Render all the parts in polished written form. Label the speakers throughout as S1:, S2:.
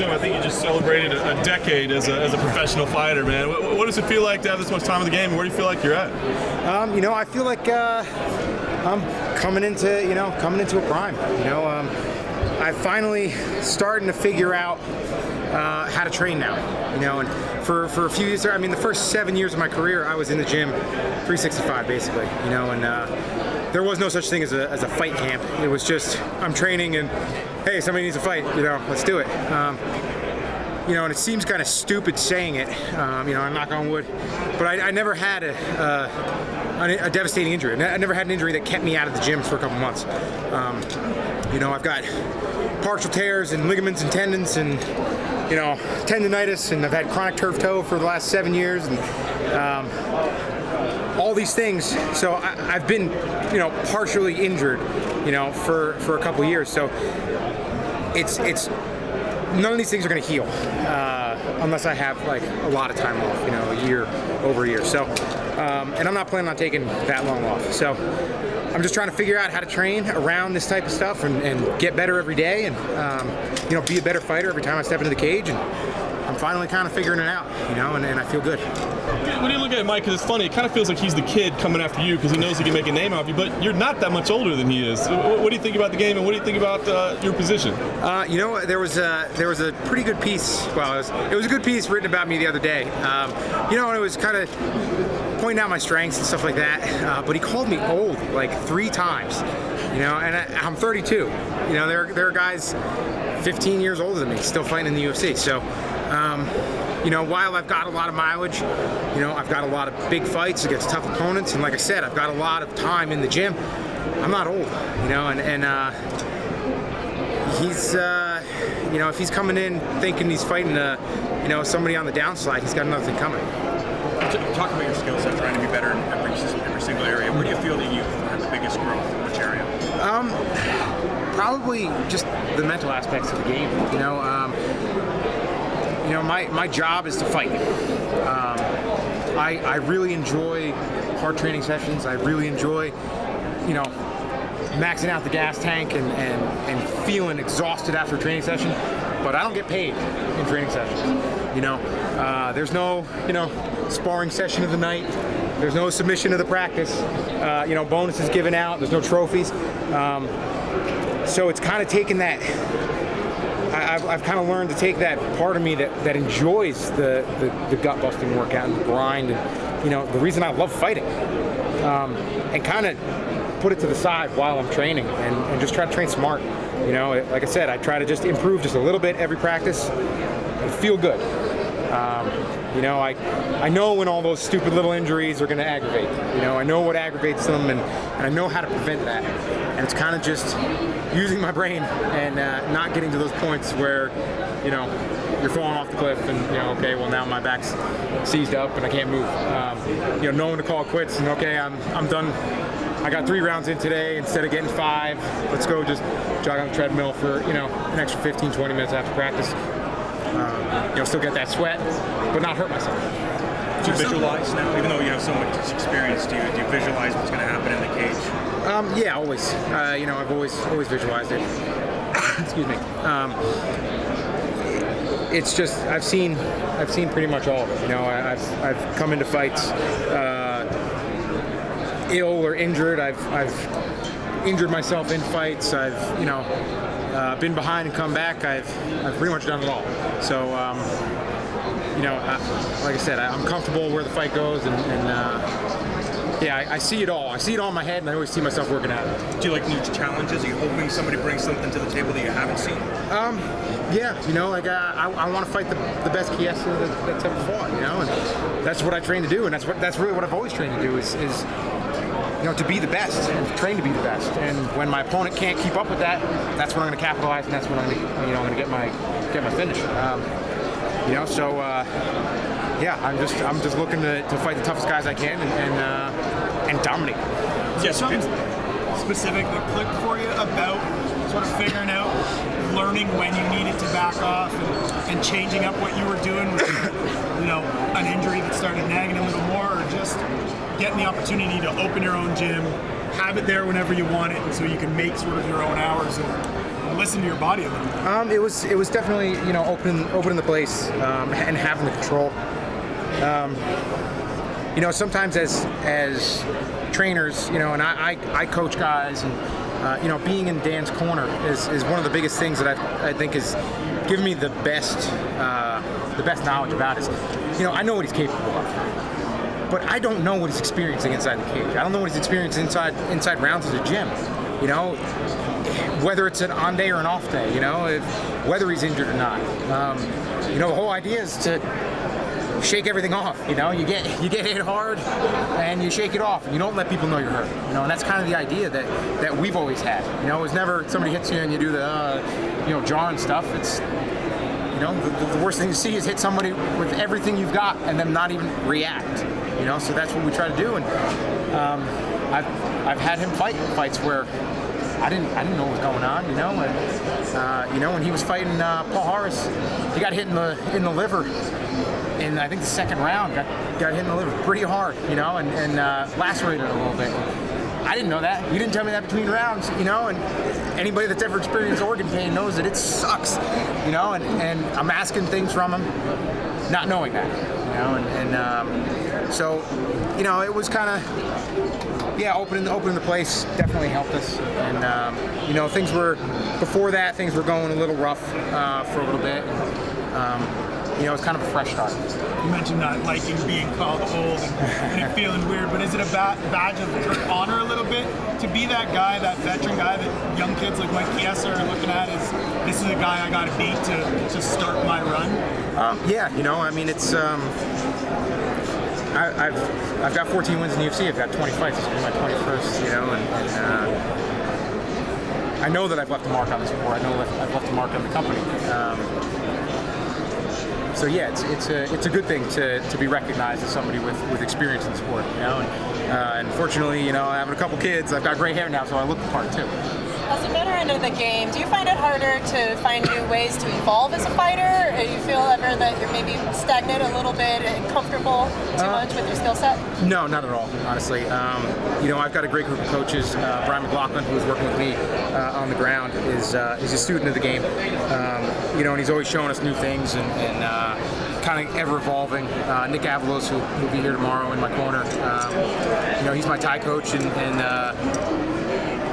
S1: assume, I think you just celebrated a decade as a professional fighter, man. What does it feel like to have this much time in the game? Where do you feel like you're at?
S2: I feel like I'm coming into a prime. I'm finally starting to figure out how to train now. And for a few years there, the first 7 years of my career, I was in the gym 365 basically. And there was no such thing as a fight camp. It was just, I'm training and, hey, somebody needs a fight, let's do it. And it seems kind of stupid saying it, I'm knock on wood, but I never had a devastating injury. I never had an injury that kept me out of the gym for a couple months. I've got partial tears and ligaments and tendons and, tendonitis, and I've had chronic turf toe for the last 7 years, and all these things. So I've been, partially injured, for a couple years. So it's none of these things are going to heal unless I have like a lot of time off, over a year. So, and I'm not planning on taking that long off. So I'm just trying to figure out how to train around this type of stuff and get better every day, and be a better fighter every time I step into the cage. And I'm finally kind of figuring it out, and I feel good.
S1: When you look at Mike, because it's funny, it kind of feels like he's the kid coming after you because he knows he can make a name out of you, but you're not that much older than he is. What do you think about the game, and what do you think about your position?
S2: There was a pretty good piece. Well, it was a good piece written about me the other day. And it was kind of pointing out my strengths and stuff like that. But he called me old like 3 times. And I'm 32. There are guys 15 years older than me still fighting in the UFC. So. While I've got a lot of mileage, I've got a lot of big fights against tough opponents, and like I said, I've got a lot of time in the gym. I'm not old, and he's, if he's coming in thinking he's fighting, somebody on the downslide, he's got another thing coming.
S3: Talk about your skill set, trying to be better in every single area. Where do you feel that you've had the biggest growth? Which area?
S2: Probably just the mental aspects of the game. My job is to fight. I really enjoy hard training sessions. I really enjoy, maxing out the gas tank and feeling exhausted after a training session. But I don't get paid in training sessions. There's no, sparring session of the night. There's no submission of the practice. Bonuses given out. There's no trophies. So it's kind of taken that. I've kind of learned to take that part of me that enjoys the gut-busting workout and the grind and, the reason I love fighting, and kind of put it to the side while I'm training and just try to train smart. Like I said, I try to just improve just a little bit every practice and feel good. I know when all those stupid little injuries are going to aggravate. I know what aggravates them, and I know how to prevent that. And it's kind of just using my brain and not getting to those points where, you're falling off the cliff and, okay, well now my back's seized up and I can't move. Knowing to call quits and, okay, I'm done. I got 3 rounds in today instead of getting 5. Let's go just jog on the treadmill for, an extra 15, 20 minutes after practice. Still get that sweat, but not hurt myself.
S3: Do you visualize now, even though you have so much experience? Do you visualize what's going to happen in the cage?
S2: Yeah, always. I've always visualized it. Excuse me. It's just I've seen pretty much all of it. I've come into fights ill or injured. I've injured myself in fights. I've been behind and come back. I've pretty much done it all. So like I said, I'm comfortable where the fight goes, and I see it all. I see it all in my head, and I always see myself working at it.
S3: Do you like new challenges? Are you hoping somebody brings something to the table that you haven't seen?
S2: Yeah, I want to fight the best Chiesa that's ever fought, and that's what I train to do, and that's really what I've always trained to do is to be the best, and train to be the best. And when my opponent can't keep up with that, that's when I'm going to capitalize, and that's when I'm going to get my finish. I'm just looking to fight the toughest guys I can and dominate.
S4: Is something specific that clicked for you about sort of figuring out, learning when you needed to back off and changing up what you were doing with, an injury that started nagging a little more, or just getting the opportunity to open your own gym, have it there whenever you want it, and so you can make sort of your own hours and listen to your body a little bit?
S2: It was definitely, you know, opening the place and having the control. You know, sometimes as trainers, you know, and I coach guys, and you know, being in Dan's corner is one of the biggest things that I think has given me the best knowledge about it. You know, I know what he's capable of, but I don't know what he's experiencing inside the cage. I don't know what he's experiencing inside rounds of the gym. You know, whether it's an on day or an off day. You know, whether he's injured or not. You know, the whole idea is to shake everything off. You know, you get hit hard and you shake it off, and you don't let people know you're hurt. You know, and that's kind of the idea that we've always had. You know, it was never somebody hits you and you do the you know, jarring stuff. It's, you know, the worst thing you see is hit somebody with everything you've got and them not even react. You know, so that's what we try to do. And I've had him fight fights where I didn't know what was going on. You know, and you know, when he was fighting Paul Harris, he got hit in the liver. In I think the second round, got hit in the liver pretty hard, you know, and lacerated a little bit. I didn't know that. You didn't tell me that between rounds, you know, and anybody that's ever experienced organ pain knows that it sucks, you know, and I'm asking things from him, not knowing that, you know, and so, you know, it was kind of, yeah, opening the place definitely helped us, and you know, things were going a little rough for a little bit. You know, it's kind of a fresh start.
S4: You mentioned not liking being called old and it feeling weird, but is it a badge of honor a little bit to be that guy, that veteran guy that young kids like Mike Chiesa are looking at as this is a guy I got to beat to start my run?
S2: Yeah, you know, I mean, it's I've got 14 wins in the UFC. I've got 20 fights. This will be my 21st, you know, and I know that I've left a mark on the sport. I know that I've left a mark on the company. So yeah, it's a good thing to be recognized as somebody with experience in the sport, you know. And fortunately, you know, having a couple kids, I've got gray hair now, so I look the part too.
S5: As a veteran of the game, do you find it harder to find new ways to evolve as a fighter? Or do you feel ever that you're maybe stagnant a little bit and comfortable too much with your skill set?
S2: No, not at all, honestly. You know, I've got a great group of coaches. Brian McLaughlin, who was working with me on the ground, is a student of the game. You know, and he's always showing us new things and kind of ever evolving. Nick Avalos, who will be here tomorrow in my corner. You know, he's my Thai coach, and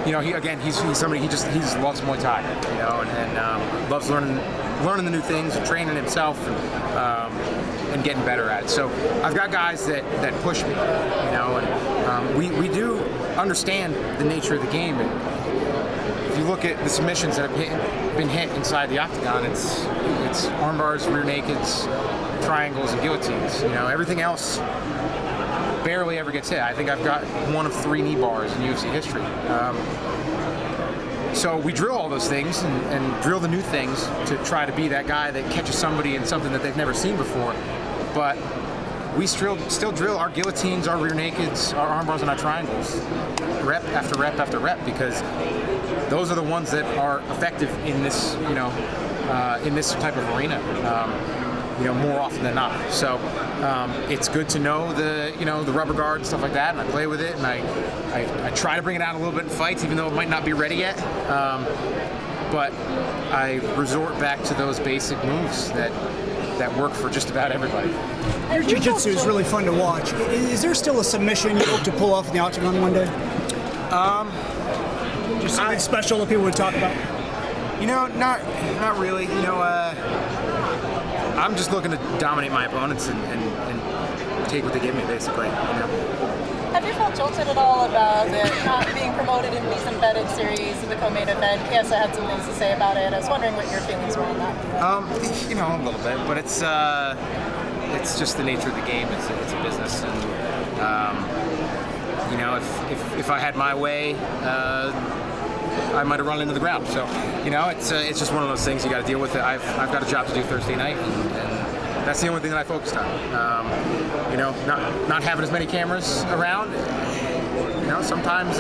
S2: you know, he's somebody, he loves Muay Thai, you know, and loves learning the new things and training himself and getting better at it. So I've got guys that push me, you know, and we do understand the nature of the game. And if you look at the submissions that have been hit inside the octagon, it's arm bars, rear nakeds, triangles, and guillotines. You know, everything else barely ever gets hit. I think I've got one of 3 knee bars in UFC history. So we drill all those things and drill the new things to try to be that guy that catches somebody in something that they've never seen before. But we still drill our guillotines, our rear nakeds, our arm bars, and our triangles, rep after rep after rep, because those are the ones that are effective in this, you know, in this type of arena. You know, more often than not. So it's good to know the rubber guard and stuff like that, and I play with it, and I try to bring it out a little bit in fights, even though it might not be ready yet. But I resort back to those basic moves that work for just about everybody.
S6: Your jiu-jitsu is really fun to watch. Is there still a submission you hope to pull off in the octagon one day? Just something special that people would talk about?
S2: You know, not really. You know, I'm just looking to dominate my opponents and take what they give me, basically. You know.
S5: Have you felt jolted at all about it not being promoted in these embedded series of the co-main event? Chiesa had some things to say about it. I was wondering what your feelings were on that.
S2: You know, a little bit, but it's just the nature of the game. It's a business, and you know, if I had my way, I might have run into the ground. So, you know, it's just one of those things. You got to deal with it. I've got a job to do Thursday night, and that's the only thing that I focused on. You know, not having as many cameras around. You know, sometimes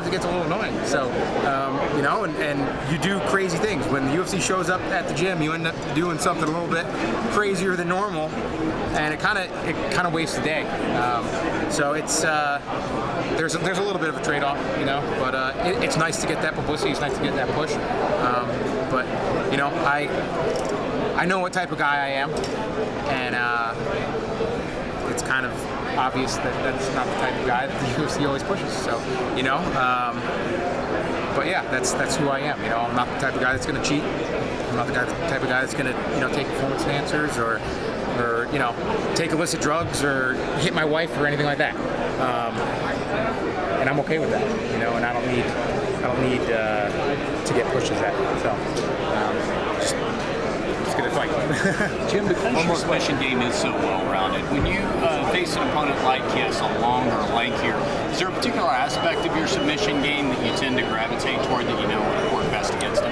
S2: it gets a little annoying. So, you know, and you do crazy things. When the UFC shows up at the gym, you end up doing something a little bit crazier than normal, and it kind of wastes the day. So it's there's a little bit of a trade-off, you know, but it's nice to get that publicity. It's nice to get that push. But you know, I know what type of guy I am, and it's kind of obvious that that's not the type of guy that the UFC always pushes. So, you know, but yeah, that's who I am. You know, I'm not the type of guy that's going to cheat. I'm not the type of guy that's going to, you know, take performance enhancers or you know, take illicit drugs or hit my wife or anything like that. And I'm okay with that. You know, and I don't need to get pushed as that. So. Just gonna fight.
S7: Jim, because your submission game is so well-rounded, when you face an opponent like Chiesa, long or lankier, is there a particular aspect of your submission game that you tend to gravitate toward that you know would work best against him?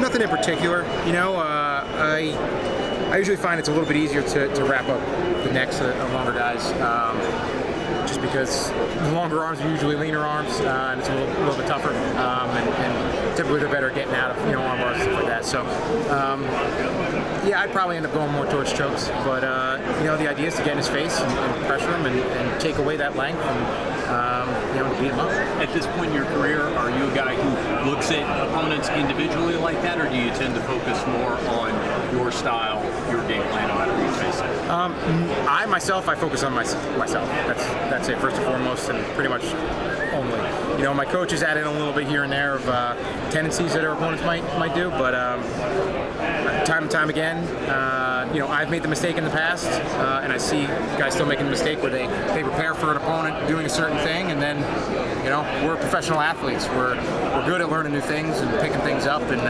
S2: Nothing in particular. You know, I usually find it's a little bit easier to wrap up the necks of longer guys. Just because the longer arms are usually leaner arms, and it's a little bit tougher, and typically they're better at getting out of, you know, arm bars and stuff like that. So, yeah, I'd probably end up going more towards chokes, but you know, the idea is to get in his face and pressure him and take away that length and you know, to beat him up.
S7: At this point in your career, are you a guy who looks at opponents individually like that, or do you tend to focus more on your style, your game plan, no matter who you face it?
S2: I focus on myself. That's it, first and foremost, and pretty much only. You know, my coaches add in a little bit here and there of tendencies that our opponents might do, but time and time again, you know, I've made the mistake in the past, and I see guys still making the mistake where they prepare for an opponent doing a certain thing, and then, you know, we're professional athletes. We're good at learning new things and picking things up, and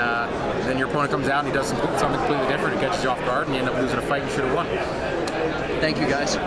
S2: then your opponent comes out and he does something completely different. It catches you off guard, and you end up losing a fight you should have won.
S7: Thank you, guys.